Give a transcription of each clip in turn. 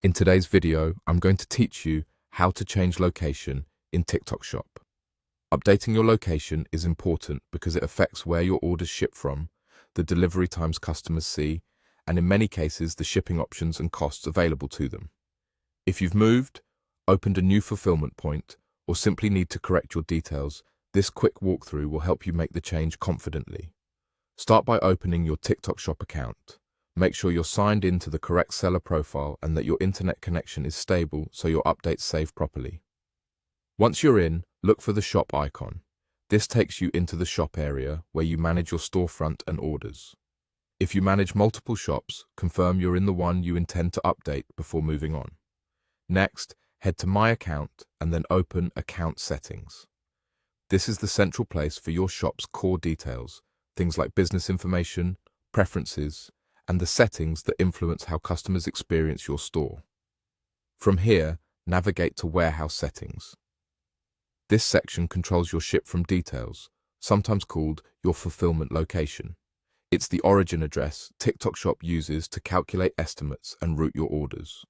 In today's video, I'm going to teach you how to change location in TikTok Shop. Updating your location is important because it affects where your orders ship from, the delivery times customers see, and in many cases, the shipping options and costs available to them. If you've moved, opened a new fulfillment point, or simply need to correct your details, this quick walkthrough will help you make the change confidently. Start by opening your TikTok Shop account. Make sure you're signed in to the correct seller profile and that your internet connection is stable so your updates save properly. Once you're in, look for the shop icon. This takes you into the shop area where you manage your storefront and orders. If you manage multiple shops, confirm you're in the one you intend to update before moving on. Next, head to My Account and then open Account Settings. This is the central place for your shop's core details, things like business information, preferences, and the settings that influence how customers experience your store. From here, navigate to Warehouse Settings. This section controls your ship from details, sometimes called your fulfillment location. It's the origin address TikTok Shop uses to calculate estimates and route your orders.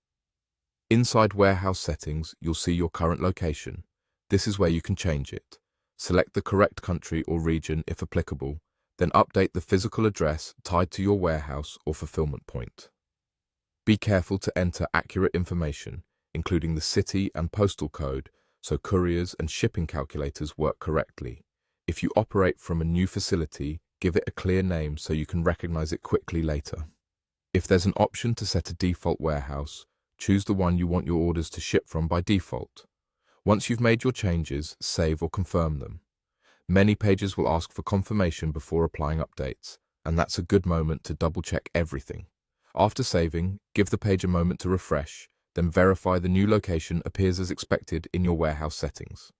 Inside Warehouse Settings, you'll see your current location. This is where you can change it. Select the correct country or region if applicable, then update the physical address tied to your warehouse or fulfillment point. Be careful to enter accurate information, including the city and postal code, so couriers and shipping calculators work correctly. If you operate from a new facility, give it a clear name so you can recognize it quickly later. If there's an option to set a default warehouse, choose the one you want your orders to ship from by default. Once you've made your changes, save or confirm them. Many pages will ask for confirmation before applying updates, and that's a good moment to double-check everything. After saving, give the page a moment to refresh, then verify the new location appears as expected in your warehouse settings.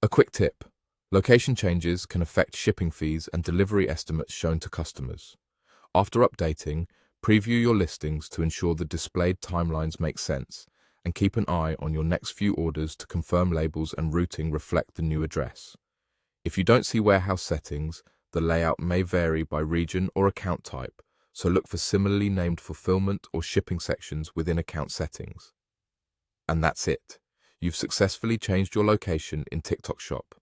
A quick tip: location changes can affect shipping fees and delivery estimates shown to customers. After updating, preview your listings to ensure the displayed timelines make sense, and keep an eye on your next few orders to confirm labels and routing reflect the new address. If you don't see warehouse settings, the layout may vary by region or account type, so look for similarly named fulfillment or shipping sections within account settings. And that's it. You've successfully changed your location in TikTok Shop.